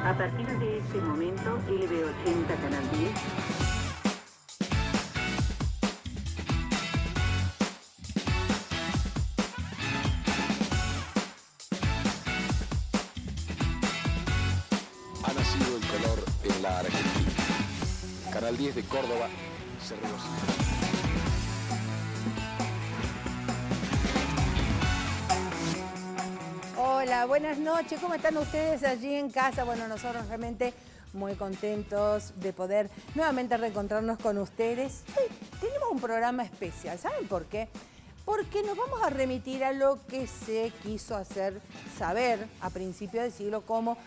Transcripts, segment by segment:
A partir de este momento, LB80 Canal 10. Ha nacido el color en la Argentina. Canal 10 de Córdoba se regocija. Hola, buenas noches. ¿Cómo están ustedes allí en casa? Bueno, nosotros realmente muy contentos de poder nuevamente reencontrarnos con ustedes. Hoy tenemos un programa especial. ¿Saben por qué? Porque nos vamos a remitir a lo que se quiso hacer saber a principios del siglo como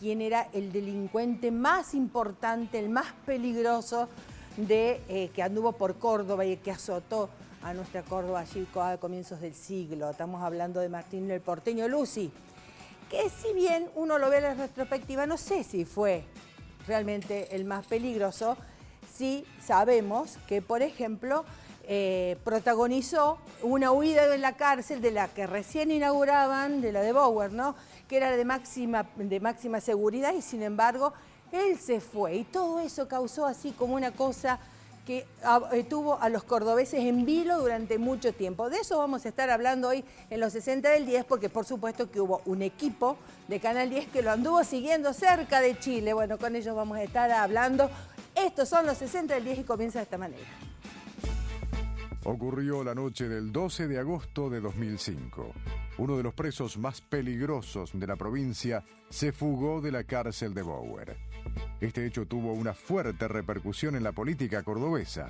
quién era el delincuente más importante, el más peligroso que anduvo por Córdoba y que azotó a nuestra Córdoba allí a comienzos del siglo. Estamos hablando de Martín el Porteño Lucy, que si bien uno lo ve en la retrospectiva, no sé si fue realmente el más peligroso. Sí sabemos que, por ejemplo, protagonizó una huida de la cárcel de la que recién inauguraban, de la de Bower, ¿no? Que era de máxima seguridad, y sin embargo él se fue. Y todo eso causó así como una cosa que tuvo a los cordobeses en vilo durante mucho tiempo. De eso vamos a estar hablando hoy en los 60 del 10, porque por supuesto que hubo un equipo de Canal 10 que lo anduvo siguiendo cerca de Chile. Bueno, con ellos vamos a estar hablando. Estos son los 60 del 10 y comienza de esta manera. Ocurrió la noche del 12 de agosto de 2005. Uno de los presos más peligrosos de la provincia se fugó de la cárcel de Bower. Este hecho tuvo una fuerte repercusión en la política cordobesa.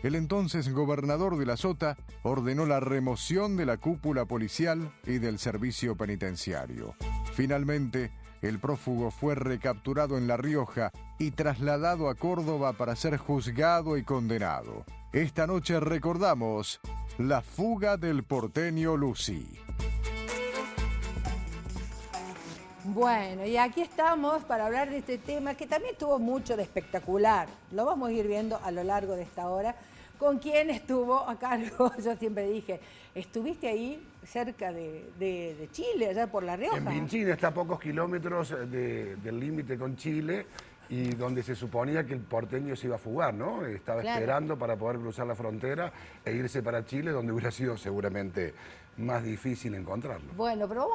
El entonces gobernador de la Sota ordenó la remoción de la cúpula policial y del servicio penitenciario. Finalmente, el prófugo fue recapturado en La Rioja y trasladado a Córdoba para ser juzgado y condenado. Esta noche recordamos la fuga del porteño Lucy. Bueno, y aquí estamos para hablar de este tema que también tuvo mucho de espectacular. Lo vamos a ir viendo a lo largo de esta hora. ¿Con quién estuvo a cargo? Yo siempre dije, estuviste ahí cerca de Chile, allá por La Rioja. En Vinchina, está a pocos kilómetros del límite con Chile, y donde se suponía que el porteño se iba a fugar, ¿no? Estaba esperando para poder cruzar la frontera e irse para Chile, donde hubiera sido seguramente más difícil encontrarlo. Bueno, pero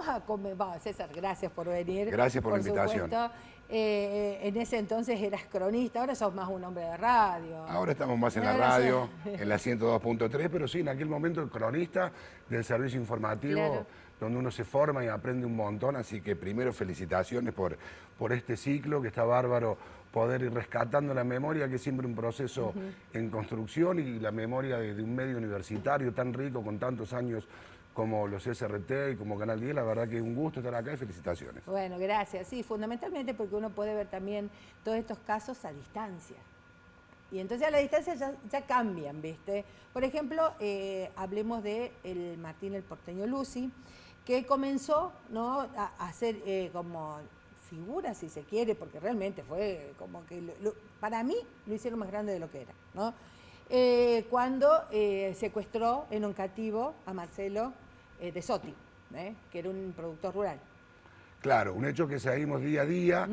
vamos, César, gracias por venir. Gracias por la invitación. En ese entonces eras cronista, ahora sos más un hombre de radio. Ahora estamos más en la radio, en la 102.3, pero sí, en aquel momento el cronista del servicio informativo, claro, donde uno se forma y aprende un montón. Así que primero felicitaciones por este ciclo, que está bárbaro poder ir rescatando la memoria, que es siempre un proceso en construcción, y la memoria de un medio universitario tan rico con tantos años como los SRT y como Canal 10. La verdad que es un gusto estar acá y felicitaciones. Bueno, gracias. Sí, fundamentalmente porque uno puede ver también todos estos casos a distancia. Y entonces a la distancia ya cambian, ¿viste? Por ejemplo, hablemos de el Martín el Porteño Lucy, que comenzó, ¿no?, a hacer como figura, si se quiere, porque realmente fue como que, para mí, lo hicieron más grande de lo que era, ¿no? Cuando secuestró en un cativo a Marcelo de Sotti, que era un productor rural. Claro, un hecho que seguimos día a día,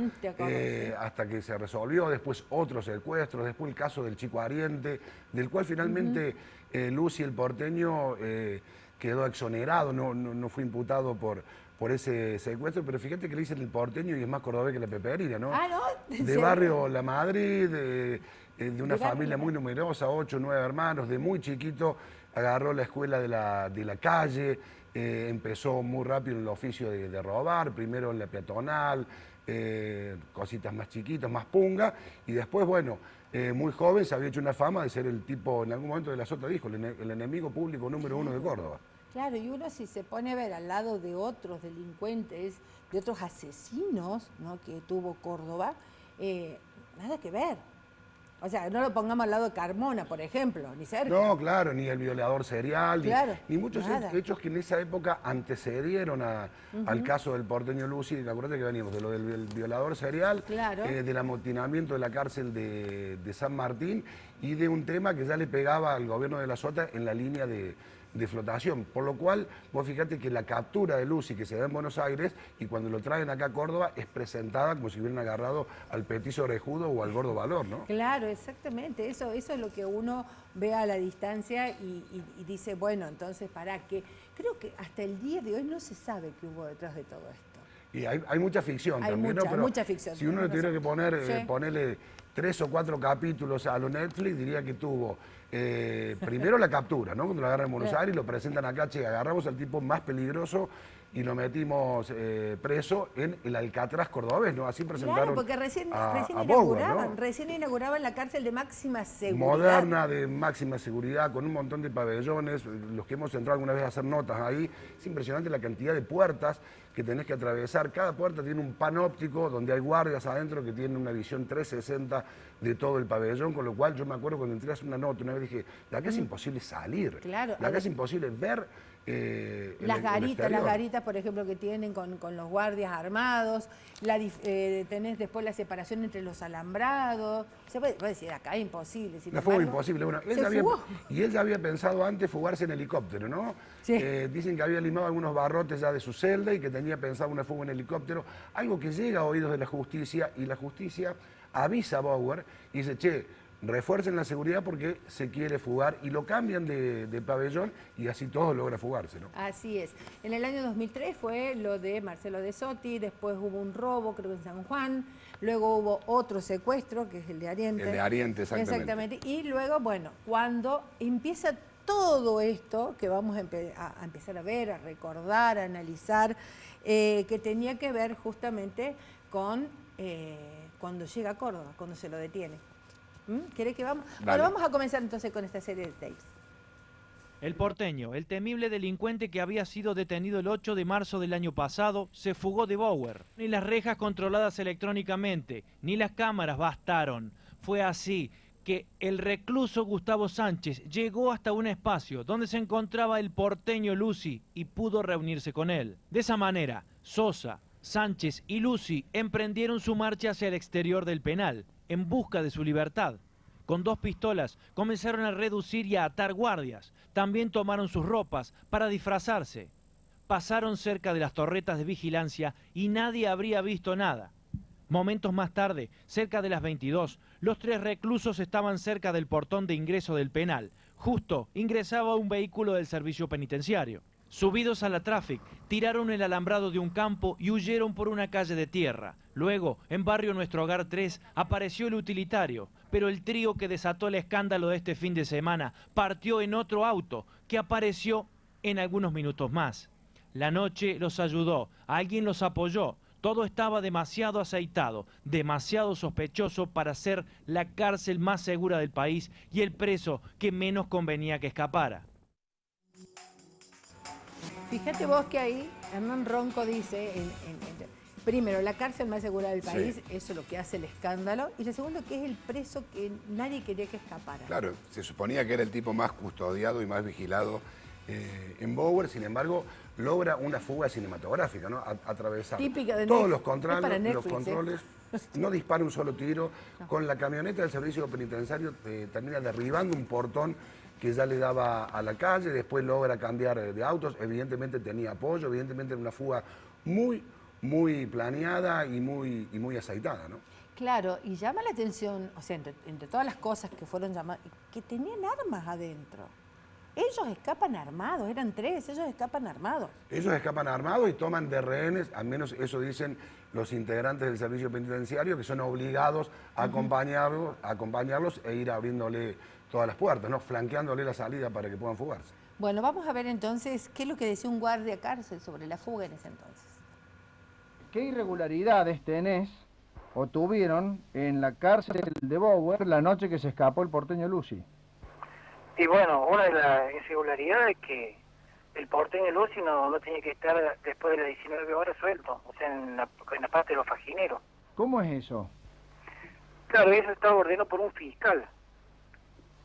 hasta que se resolvió. Después otros secuestros, después el caso del Chico Ariente, del cual finalmente Lucy el Porteño quedó exonerado, no fue imputado por ese secuestro, pero fíjate que le dicen el Porteño y es más cordobés que la peperina, ¿no? Ah, ¿no? De barrio La Madrid, de una familia muy numerosa, 8 o 9 hermanos, de muy chiquito agarró la escuela de la calle, empezó muy rápido en el oficio de robar, primero en la peatonal, cositas más chiquitas, más punga, y después, bueno, muy joven se había hecho una fama de ser el tipo, en algún momento de la Sota dijo, el enemigo público número 1 de Córdoba. Claro, y uno si se pone a ver al lado de otros delincuentes, de otros asesinos, ¿no?, que tuvo Córdoba, nada que ver. O sea, no lo pongamos al lado de Carmona, por ejemplo, ni cerca. No, claro, ni el violador serial, claro, ni muchos hechos que en esa época antecedieron al caso del Porteño Lucy. Acuérdate que veníamos de lo del violador serial, claro, del amotinamiento de la cárcel de San Martín, y de un tema que ya le pegaba al gobierno de la Sota en la línea de de flotación, por lo cual vos fíjate que la captura de Lucy que se da en Buenos Aires y cuando lo traen acá a Córdoba es presentada como si hubieran agarrado al petizo orejudo o al gordo valor, ¿no? Claro, exactamente, eso es lo que uno ve a la distancia y dice, bueno, entonces, ¿para qué? Creo que hasta el día de hoy no se sabe qué hubo detrás de todo esto. Y hay mucha ficción Hay también, mucha, ¿no? Pero mucha ficción. si uno le tuviera que Sí. ponerle 3 o 4 capítulos a lo Netflix, diría que tuvo primero la captura, ¿no? Cuando lo agarran en Buenos Aires y lo presentan acá, che, agarramos al tipo más peligroso y lo metimos preso en el Alcatraz cordobés, ¿no? Así presentaron Claro, porque recién Bower, inauguraban, ¿no? recién inauguraban la cárcel de máxima seguridad. Moderna, de máxima seguridad, con un montón de pabellones, los que hemos entrado alguna vez a hacer notas ahí, es impresionante la cantidad de puertas que tenés que atravesar. Cada puerta tiene un panóptico donde hay guardias adentro que tienen una visión 360 de todo el pabellón, con lo cual yo me acuerdo cuando entré a hacer una nota una vez dije, de acá es imposible salir, Claro, de acá es imposible ver las exterior. garitas, por ejemplo, que tienen con los guardias armados, tenés después la separación entre los alambrados. Se puede decir, acá es imposible. Sin La fuga embargo, imposible. Bueno, se fugó. y él ya había pensado antes fugarse en helicóptero, ¿no? Sí. Dicen que había limado algunos barrotes ya de su celda y que tenía pensado una fuga en helicóptero, algo que llega a oídos de la justicia y la justicia avisa a Bower y dice, che, refuercen la seguridad porque se quiere fugar y lo cambian de pabellón y así todo logra fugarse, ¿no? Así es. En el año 2003 fue lo de Marcelo de Sotti, después hubo un robo, creo que en San Juan, luego hubo otro secuestro, que es el de Ariente. El de Ariente, exactamente. Y luego, bueno, cuando empieza todo esto, que vamos a empezar a ver, a recordar, a analizar, que tenía que ver justamente con cuando llega a Córdoba, cuando se lo detiene. ¿Querés que vamos? Dale. Bueno, vamos a comenzar entonces con esta serie de tapes. El porteño, el temible delincuente que había sido detenido el 8 de marzo del año pasado, se fugó de Bower. Ni las rejas controladas electrónicamente, ni las cámaras bastaron. Fue así que el recluso Gustavo Sánchez llegó hasta un espacio donde se encontraba el porteño Lucy y pudo reunirse con él. De esa manera, Sosa, Sánchez y Lucy emprendieron su marcha hacia el exterior del penal, en busca de su libertad. Con 2 pistolas comenzaron a reducir y a atar guardias. También tomaron sus ropas para disfrazarse. Pasaron cerca de las torretas de vigilancia y nadie habría visto nada. Momentos más tarde, cerca de las 22, los 3 reclusos estaban cerca del portón de ingreso del penal. Justo ingresaba un vehículo del servicio penitenciario. Subidos a la Traffic, tiraron el alambrado de un campo y huyeron por una calle de tierra. Luego, en barrio Nuestro Hogar 3, apareció el utilitario, pero el trío que desató el escándalo de este fin de semana partió en otro auto, que apareció en algunos minutos más. La noche los ayudó, alguien los apoyó. Todo estaba demasiado aceitado, demasiado sospechoso para ser la cárcel más segura del país y el preso que menos convenía que escapara. Fíjate vos que ahí Hernán Ronco dice, primero, la cárcel más segura del país, Sí. eso es lo que hace el escándalo, y lo segundo, que es el preso que nadie quería que escapara. Claro, se suponía que era el tipo más custodiado y más vigilado en Bower, sin embargo, logra una fuga cinematográfica, ¿no? Atravesar Típica de todos Netflix. los Es para controles, no dispara un solo tiro, con la camioneta del servicio penitenciario termina derribando un portón que ya le daba a la calle, después logra cambiar de autos, evidentemente tenía apoyo, evidentemente era una fuga muy planeada y muy aceitada, ¿no? Claro, y llama la atención, o sea, entre todas las cosas que fueron llamadas, que tenían armas adentro. Ellos escapan armados, eran 3, ellos escapan armados. Ellos escapan armados y toman de rehenes, al menos eso dicen los integrantes del servicio penitenciario, que son obligados a acompañarlos e ir abriéndole todas las puertas, ¿no? Flanqueándole la salida para que puedan fugarse. Bueno, vamos a ver entonces qué es lo que decía un guardia cárcel sobre la fuga en ese entonces. ¿Qué irregularidades tenés o tuvieron en la cárcel de Bower la noche que se escapó el porteño Lucy? Y bueno, una de las irregularidades es que el porteño Lucy no tenía que estar después de las 19 horas suelto, o sea, en la parte de los fajineros. ¿Cómo es eso? Claro, eso estaba ordenado por un fiscal.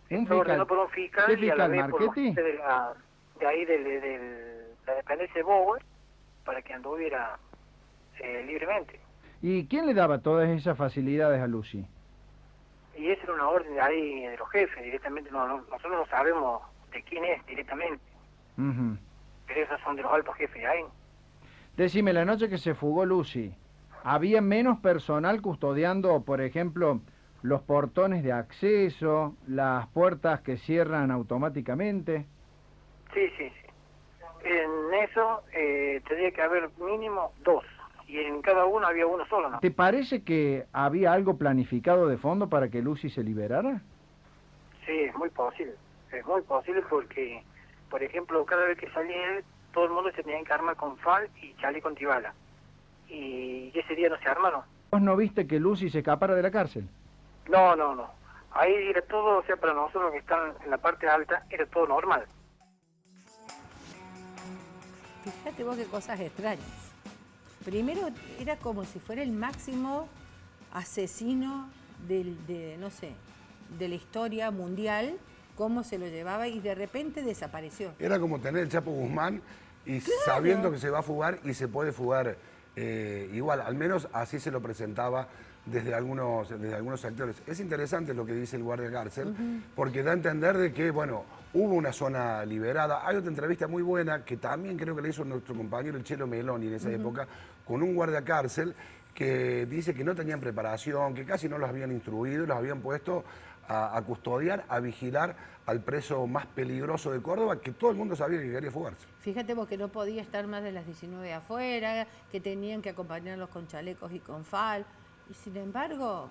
Estaba ordenado por un fiscal. ¿Qué Y a la fiscal, vez por los Marchetti? agentes de ahí de la dependencia de Bower, para que anduviera libremente. ¿Y quién le daba todas esas facilidades a Lucy? Y esa era una orden de ahí de los jefes, directamente. Nosotros no sabemos de quién es directamente. Ujú. Pero esos son de los altos jefes de ahí. Decime, la noche que se fugó Lucy, ¿había menos personal custodiando, por ejemplo, los portones de acceso, las puertas que cierran automáticamente? Sí, sí, sí. En eso tendría que haber mínimo 2. Y en cada uno había uno solo, ¿no? ¿Te parece que había algo planificado de fondo para que Lucy se liberara? Sí, es muy posible. Es muy posible porque, por ejemplo, cada vez que salía él, todo el mundo se tenía que armar con fal y chaleco antibala. Y ese día no se armaron. ¿Vos no viste que Lucy se escapara de la cárcel? No, no, no. Ahí era todo, o sea, para nosotros que están en la parte alta, era todo normal. Fíjate vos qué cosas extrañas. Primero era como si fuera el máximo asesino no sé, de la historia mundial, cómo se lo llevaba y de repente desapareció. Era como tener el Chapo Guzmán y sabiendo que se va a fugar y se puede fugar igual, al menos así se lo presentaba desde algunos sectores. Es interesante lo que dice el guardia cárcel, porque da a entender de que, bueno, hubo una zona liberada. Hay otra entrevista muy buena que también creo que le hizo nuestro compañero el Chelo Meloni en esa época, con un guardia cárcel que dice que no tenían preparación, que casi no los habían instruido, los habían puesto a custodiar, a vigilar al preso más peligroso de Córdoba, que todo el mundo sabía que quería fugarse. Fíjate vos que no podía estar más de las 19 afuera, que tenían que acompañarlos con chalecos y con fal. Y sin embargo,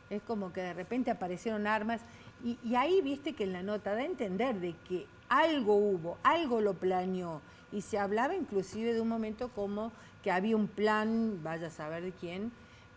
es como que de repente aparecieron armas. Y ahí viste que en la nota da a entender de que algo hubo, algo lo planeó. Y se hablaba inclusive de un momento como que había un plan, vaya a saber de quién,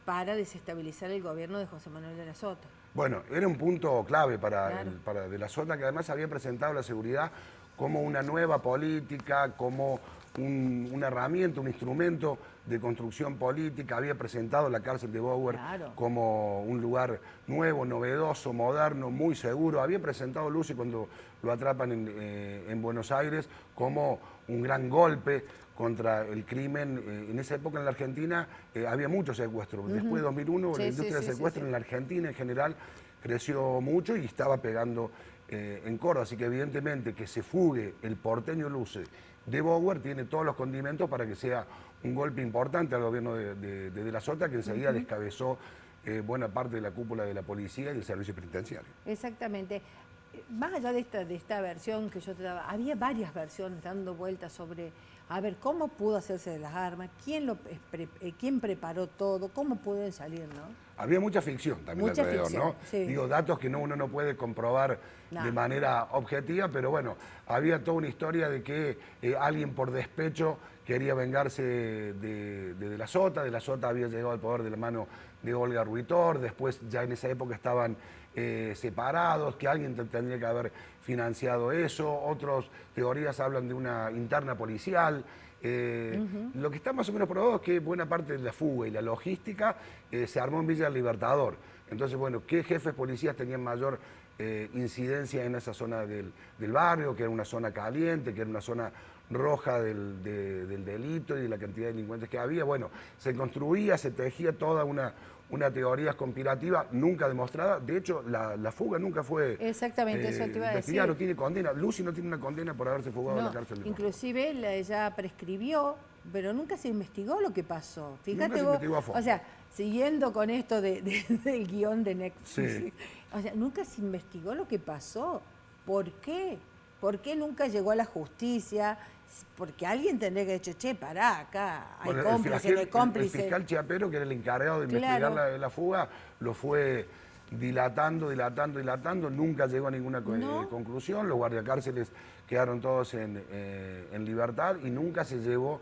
para desestabilizar el gobierno de José Manuel de la Sota. Bueno, era un punto clave para De la Sota, que además había presentado la seguridad como una nueva política, como una herramienta, un instrumento de construcción política. Había presentado la cárcel de Bower como un lugar nuevo, novedoso, moderno, muy seguro. Había presentado Lucy cuando lo atrapan en Buenos Aires como un gran golpe contra el crimen. En esa época en la Argentina había muchos secuestros. Después de 2001 la industria del secuestro en la Argentina en general creció mucho y estaba pegando en Córdoba. Así que evidentemente que se fugue el porteño Lucy de Bower tiene todos los condimentos para que sea un golpe importante al gobierno de la Sota, que enseguida descabezó buena parte de la cúpula de la policía y del servicio penitenciario. Exactamente. Más allá de esta versión que yo te daba, había varias versiones dando vueltas sobre, a ver, cómo pudo hacerse de las armas, quién preparó todo, cómo pudieron salir, ¿no? Había mucha ficción también alrededor, ¿no? Sí. Digo, datos que uno no puede comprobar de manera objetiva, pero bueno, había toda una historia de que alguien por despecho quería vengarse de la Sota. De la Sota había llegado al poder de la mano de Olga Ruitor, después ya en esa época estaban separados, que alguien tendría que haber financiado eso. Otras teorías hablan de una interna policial. Lo que está más o menos probado es que buena parte de la fuga y la logística se armó en Villa del Libertador. Entonces, bueno, ¿qué jefes policías tenían mayor incidencia en esa zona del barrio, que era una zona caliente, que era una zona roja del delito y de la cantidad de delincuentes que había? Bueno, se construía, se tejía toda una teoría conspirativa nunca demostrada. De hecho, la fuga nunca fue exactamente, eso te iba a decir. No tiene condena. Lucy no tiene una condena por haberse fugado de la cárcel de inclusive ella prescribió, pero nunca se investigó lo que pasó. Fíjate nunca se investigó a fondo. O sea, siguiendo con esto del guión de Netflix, sí. O sea, nunca se investigó lo que pasó. ¿Por qué? ¿Por qué nunca llegó a la justicia? Porque alguien tendría que decir, che, pará, acá hay cómplices, no hay cómplices. El fiscal Chiapero, que era el encargado de investigar la fuga, lo fue dilatando, nunca llegó a ninguna conclusión. Los guardiacárceles quedaron todos en libertad y nunca se llegó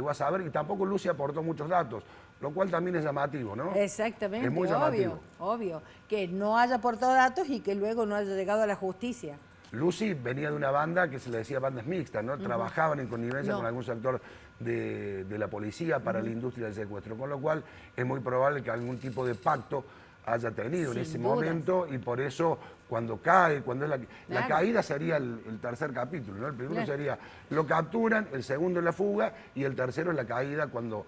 a saber, y tampoco Lucy aportó muchos datos, lo cual también es llamativo, ¿no? Exactamente, es muy llamativo. Obvio, que no haya aportado datos y que luego no haya llegado a la justicia. Lucy venía de una banda que se le decía bandas mixtas, ¿no? Trabajaban en connivencia con algún sector de la policía para la industria del secuestro, con lo cual es muy probable que algún tipo de pacto haya tenido en Sin ese dudas. momento, y por eso cuando cae, cuando es la Claro. caída sería el tercer capítulo, ¿no? El primero Claro. sería lo capturan, el segundo es la fuga y el tercero es la caída cuando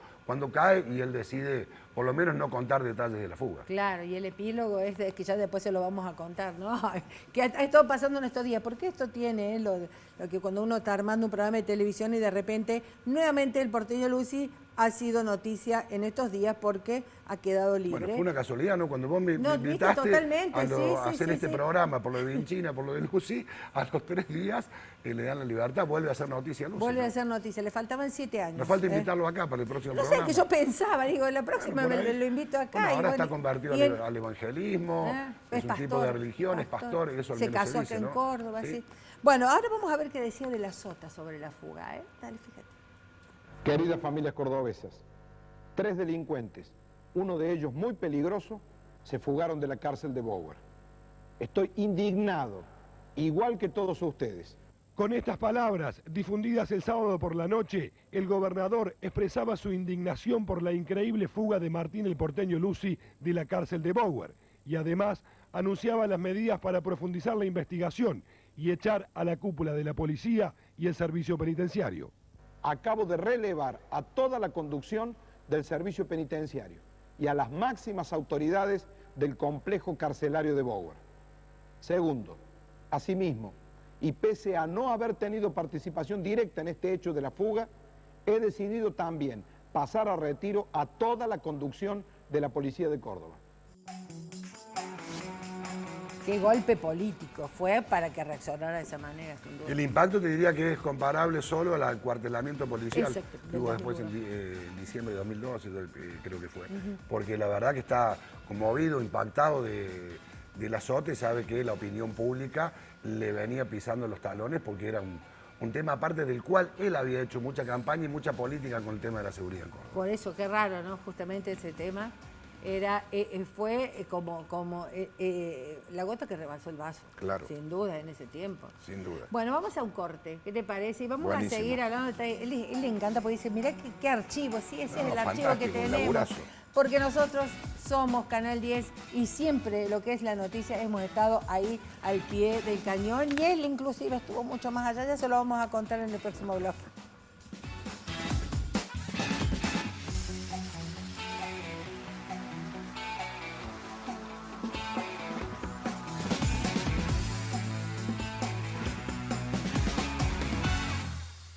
cae y él decide por lo menos no contar detalles de la fuga. Claro, y el epílogo es de que ya después se lo vamos a contar, ¿no? Que ha estado pasando en estos días, porque esto tiene lo que cuando uno está armando un programa de televisión y de repente nuevamente el porteño Lucy ha sido noticia en estos días porque ha quedado libre. Bueno, fue una casualidad, ¿no? Cuando vos me No, invitaste totalmente, a, sí, a hacer sí, este sí. programa por lo de Vinchina, por lo de Lucy, a los 3 días le dan la libertad, vuelve a hacer noticia a Lucy. Vuelve ¿no? a ser noticia, le faltaban 7 años. Nos falta invitarlo acá para el próximo No sé, programa. que yo pensaba, digo, la próxima Bueno, por ahí. lo invito acá. Bueno, y ahora bueno, está convertido y él- al evangelismo, es un tipo de religión, es pastor, y eso al Se menos casó dice, acá en ¿no? Córdoba, Sí. sí. Bueno, ahora vamos a ver qué decía de la Sota sobre la fuga, ¿eh? Dale, fíjate. Queridas familias cordobesas, 3 delincuentes, uno de ellos muy peligroso, se fugaron de la cárcel de Bower. Estoy indignado, igual que todos ustedes. Con estas palabras, difundidas el sábado por la noche, el gobernador expresaba su indignación por la increíble fuga de Martín el porteño Lucy de la cárcel de Bower y además anunciaba las medidas para profundizar la investigación y echar a la cúpula de la policía y el servicio penitenciario. Acabo de relevar a toda la conducción del servicio penitenciario y a las máximas autoridades del complejo carcelario de Bower. Segundo, asimismo, y pese a no haber tenido participación directa en este hecho de la fuga, he decidido también pasar a retiro a toda la conducción de la Policía de Córdoba. Qué golpe político fue para que reaccionara de esa manera, sin duda. El impacto te diría que es comparable solo al acuartelamiento policial Exacto, que hubo del después en 2001. diciembre de 2012, creo que fue. Porque la verdad que está conmovido, impactado del azote, sabe que la opinión pública le venía pisando los talones porque era un tema aparte del cual él había hecho mucha campaña y mucha política con el tema de la seguridad en Córdoba. Por eso, qué raro, ¿no? Justamente ese tema fue como la gota que rebalsó el vaso. Claro. Sin duda, en ese tiempo. Sin duda. Bueno, vamos a un corte, ¿qué te parece? Y vamos Buenísimo. a seguir hablando. Él le encanta porque dice, mirá qué archivo, sí, ese No, es el archivo que fantástico, un tenemos. laburazo. Porque nosotros somos Canal 10 y siempre lo que es la noticia hemos estado ahí al pie del cañón y él inclusive estuvo mucho más allá, ya se lo vamos a contar en el próximo bloque.